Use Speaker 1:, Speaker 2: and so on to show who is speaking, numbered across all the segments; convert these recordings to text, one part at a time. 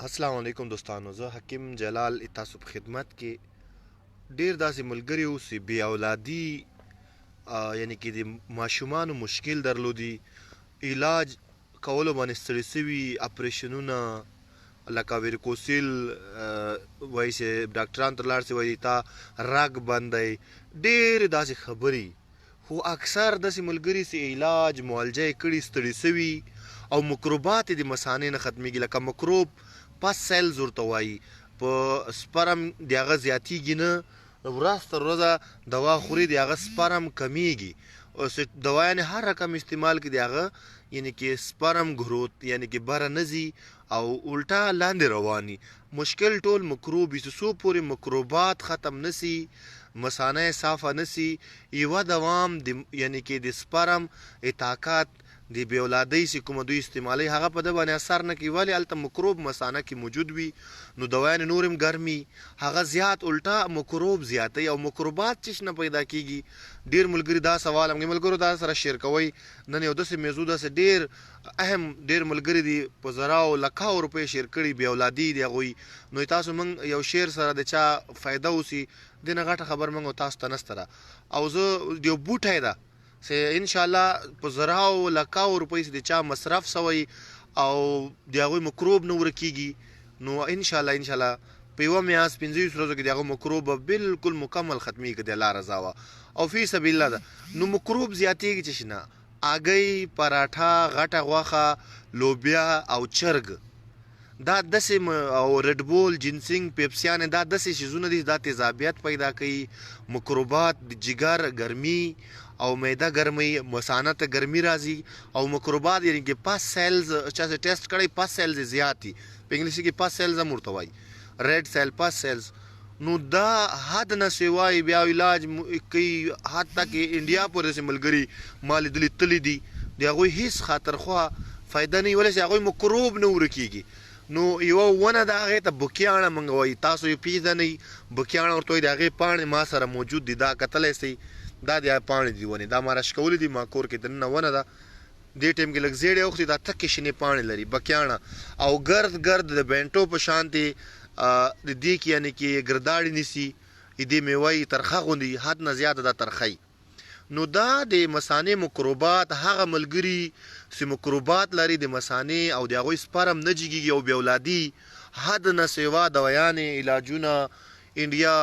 Speaker 1: السلام علیکم دوستانو، زه حکیم جلال تاسو په خدمت کې ډیر داسې ملګری وو چې بې اولادي یعنی کې د ماشومانو مشکل درلودي، علاج کولو باندې ستړي سوي، اپریشنونه لکه ویریکوسیل وایي چې ډاکټران ته لاړ شي وایي تا رګ بند دی، ډېرې داسې خبرې. خو اکثر داسې ملګري چې علاج معالجه یې کړي ستړي سوي او مکروبات یې د مثانې نه ختمیږي، لکه مکروب پس سیلز ورته وایي، په سپرم د هغه زیاتیږي نه، ورځ تر ورځه دوا خوري د هغه سپرم کمیږي. دوا یعنې هر رقم استعمال کړي د هغه یعنی کې سپرم گروت یعنی کې بره نځي او الټا لاندې رواني. مشکل ټول مکروب وي، څو پورې مکروبات ختم نسی، مثانه صافه نسی، یوه دوام یعنی کې د سپرم اطاقت د بې اولادۍ چې کومه دوی استعمالوي هغه په ده باندې اثر نه کوي، ولې هلته مکروب مثانه کې موجود وي، نو دوایانې نور هم ګرمي، هغه زیات الټا مکروب زیاتوي او مکروبات چې نه پیدا کېږي. ډېر ملګري دا سوال هم ملګرو دا سره شیر کوئ. نن یو داسې موضوع داسې ډېر اهم ډېر ملګري دي په زراو لکاو روپۍ شیر کړي بې اولادي د هغوی، نو تاسو موږ یو شیر سره د چا فایده وسي دې نه غټه خبر موږ تاسو ته نسته ده. او زه یو بوټی ده چې انشاءالله په زراو لکاو روپۍ چې د چا مصرف سوی او د هغوی مکروب نه ورکېږي، نو انشاءالله په یوه میاشت 15 ورځو کې د هغه مکروب به بلکل مکمل ختمیږي د الله رضا وه او فی سبیل الله ده. نو مکروب زیاتېږي چې شنه هګۍ، پراټه، غټه غوښه، لوبیا او چرګ، دا داسې او ریډبول، جنسنګ، پیپسیانې، دا داسې شیزونه دي دا تیزابیت پیدا کوي، مکروبات د جگر ګرمي او معده ګرمي، مثانه ته ګرمي راځي او مکروبات یعنی کې پاس سیلز چا چې ټیسټ کړی پاس سیلز زیات دي، په انګلیسي کې پاس سیلز هم ورته وایي، ریډ سیل پاس سیلز. نو دا حد نه سوای بیا علاج کوي، حتی کې انډیا پورې داسې ملګري ما لیدلي تللي دي د هغوی هېڅ خاطرخوا فایده نه وي، ولې چې هغوی مکروب نه ورکېږي. نو یوه ونه ده هغې ته بکیاڼه موږ وایي، تاسو یې پېژنئ، بکیاڼه ورته وایي، د هغې پاڼې ما سره موجود دي، دا کتلی سئ، دا د پاڼې دي ونې، دا ما راشکولي دي، ما کور کې دننه ونه ده، دې ټایم کې لږ زیړې اوښتې، دا تکې شنې پاڼې لري بکیاڼه، او ګرد ګرد د بینټو په شانتې د دې کې یعنې کې ګرداړې نیسي، دې میوه یې ترخه غوندې، حد نه زیاته دا ترخی. نو دا د مثانې مکروبات هغه ملګري چې مکروبات لري د مثانې او د هغوی سپرم نه جګېږي او بې اولادي، حد نه سوا دوایانې، علاجونه، انډیا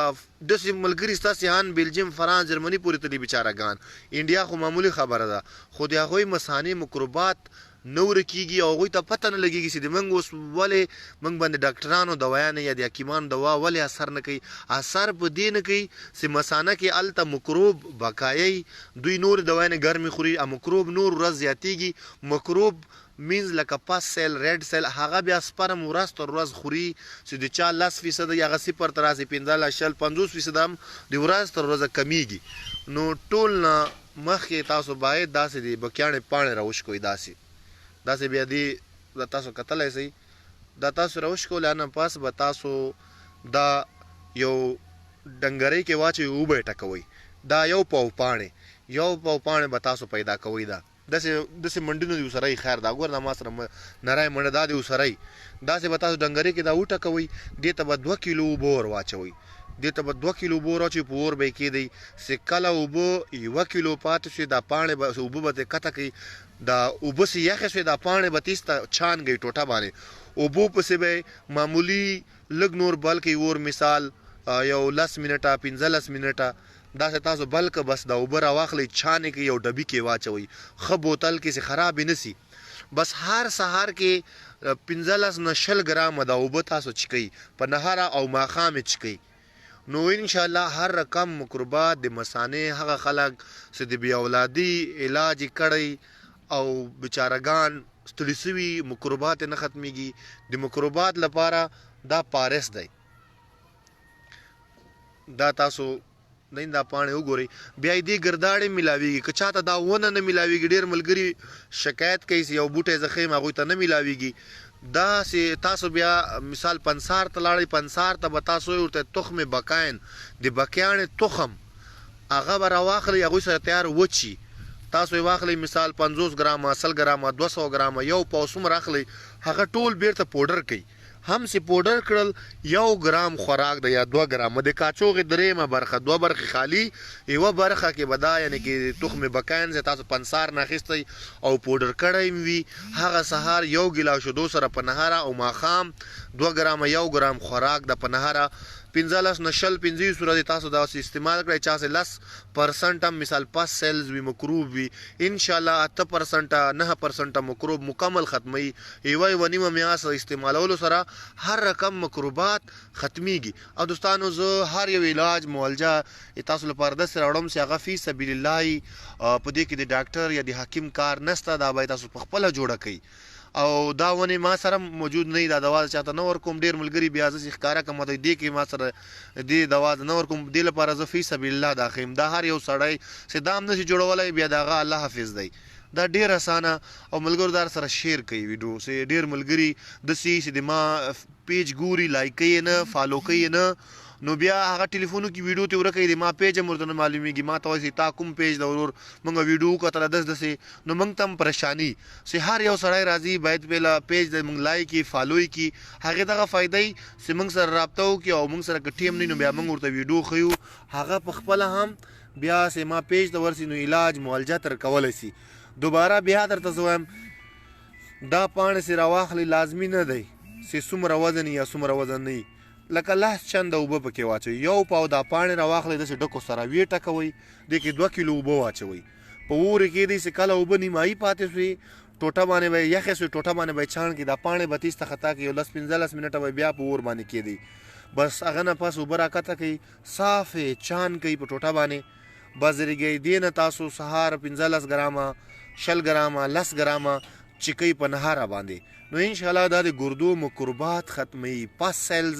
Speaker 1: داسې ملګري ستا سیان، بلجیم، فرانس، جرمني پورې تلي بیچارهګان، انډیا خو معمولي خبره ده، خو د هغوی مثانې مکروبات نه ورکېږي او هغوی ته پته نه لګېږي چې د موږ اوس ولې موږ باندې ډاکټرانو دوايانې یا د حکیمانو دوا ولې اثر نه کوي. اثر په دې نه کوي چې مثانه کې هلته مکروب بقایي، دوی نور دوايانې ګرمې خوري او مکروب نور ورځ زیاتېږي. مکروب مینز لکه پاس سیل، ریډ سیل، هغه بیا سپرم ورځ تر ورځ خوري چې د چا 10% یا هغه 0 ته راسي، 15 شل 50% هم د ورځ تر ورځه کمیږي. نو ټول نه مخکې تاسو باید داسې د بکیاڼې پاڼې راوشکوئ، داسې بیا دی دا تاسو کتلی سئ، دا تاسو راوشکولې نه پاس به تاسو دا یو ډنګرۍ کې واچوئ، اوبه یې ټکوئ، دا یو پاو پاڼې به تاسو پیدا کوئ. دا داسې منډونه دي ورسره خیر دا ګوره دا ما سره نری منډه دا دی ورسره، داسې به تاسو ډنګرۍ کې دا وټکوئ، دې ته به 2 کیلو اوبه ور واچوئ، دې ته به 2 کیلو اوبه ور واچوئ، په اور به یې کېدئ چې کله اوبه 1 کیلو پاتې شي، دا پاڼې به اوبه به ترې کته کوي، دا اوبه چې یخې شوې دا پاڼې به تیسته چان گئی ټوټه باندې، اوبو پسې به معمولي لږ نور بل کوي اور، مثال یو 10 منټه 15 منټه داسې تاسو بل که بس دا اوبه راواخلئ، چانې کې یو ډبي کې واچوئ، ښه بوتل کې چې خرابې نه سي، بس هر سهار کې 15 نه 20 ګرامه دا اوبه تاسو چکئ، په نهاره او ماښام یې چکئ. نو انشاءالله هر رقم مکروبات د مثانې هغه خلک چې د بې اولادي علاج یې کړی او بیچارهګان ستړي سوي، مکروبات یې نه ختمیږي، د مکروبات لپاره دا پارس دی، دا تاسو نه دا پاڼې وګورئ. بیا یې دې ګرداړې میلاویږي، که چاته دا ونه نه میلاویږي، ډېر ملګري شکایت کوي چې یو بوټی زه ښیم هغوی ته نه میلاویږي، داسې تاسو بیا مثال پنسار ته لاړئ، پنسار ته به تاسو ورته تخم بکاین، د بکیاڼې تخم هغه به راواخلئ، هغوی سره تیار وچي، تاسو یې واخلئ، مثال 50 ګرامه، 100 ګرامه، 200 ګرامه، یو پاو څومره اخلئ، هغه ټول بیرته پوډر کوئ هم سي پوډر کړل 1 ګرام خوراک د یا 2 ګرام د کاچوغې درېمه برخه 2 برخې خالی یوه برخه کې به دا یعنی کې تخم بکاین زه تاسو پنسار ناخیستی او پوډر کړی وي هغه سهار 1 ګیلاس شیدو سره په نهاره او ماښام 2 ګرام 1 ګرام خوراک د په نهاره 15 نه شل 50 صورت تاسو دا استعمال کړئ چا سه 10% هم مثال پاس سیلز وی مکروب وی ان شاء الله 8% 9% مکروب مکمل ختمي ایوای ونیمه میاس استعمالولو سره هر رقم مکروبات ختميږي او دوستانو زه هر یو علاج معالجه تاسو لپاره د سره وړم چې هغه فی سبیل الله په دې کې د ډاکټر یا د حکیم کار نسته دا به تاسو په خپل جوړه کړئ او دا ونی ما سره موجود نه دا دوا چاته نو ور کوم ډیر ملګری بیا ز ښکارا کوم د دې کې ما سره دې دوا نو ور کوم د لپاره ز فی سبیل الله دا خیم دا هر یو سړی سدام نشي جوړولای بیا داغه الله حافظ دی دا ډیر اسانه او ملګردار سره شیر کوي ویډیو سه ډیر ملګری د سی د ما پیج ګوري لایک کوي نه فالو کوي نه نو بیا هغه ټلیفونو کې ویډیو ته ورکې د ما پیج مرته معلومیږي ما ته تا کوم پیج دا ورور مونږ ویډیو کتل دسه نو مونږ تم پریشانی سه هر یو سړی راځي باید بلا پیج د مونږ لایک کی فالو کی هغه دغه فائدې سه مونږ سره رابطه وکي او مونږ سره ټیم نه نو بیا مونږ ورته ویډیو خيو هغه په خپل هم بیا سه ما پیج د ورسې نو علاج معالجه تر کولای شي دوباره بیا درته زوم دا پانه سره واخلي لازمي نه دی سه څومره وزن یا څومره وزن نه لکه لاس چند اوبه پکې واچوي یو پاو دا پاڼې راواخلئ داسې ډکو سره ویې ټکوئ دې کې 2 کیلو اوبه واچوئ په اورې کې دې چې کله اوبه نیمایي پاتې شوي ټوټه باندې به یخې شوي ټوټه باندې به چاڼ کړي دا پاڼې به تیز ته خطا کړي یو 10-15 منټه به بیا په اور باندې کېدی بس هغه نه پس اوبه راکته کوي صافې چاڼ کوي په ټوټه باندې بازرګي دې نه تاسو سهار 15 ګرامه 10 ګرامه 10 ګرامه چکی په نهاره باندې نو ان شاء الله دا د ګردو مکروبات ختمي پاس سیلز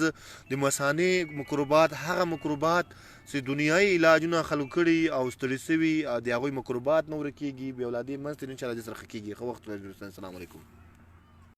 Speaker 1: د مثانه مکروبات هغه مکروبات چې دنیاي علاجونه خلق کړي او ستړي سوي د هغه مکروبات نور کېږي بیا اولادي منځ ته ان شاء الله د سره کېږي خو وخت السلام علیکم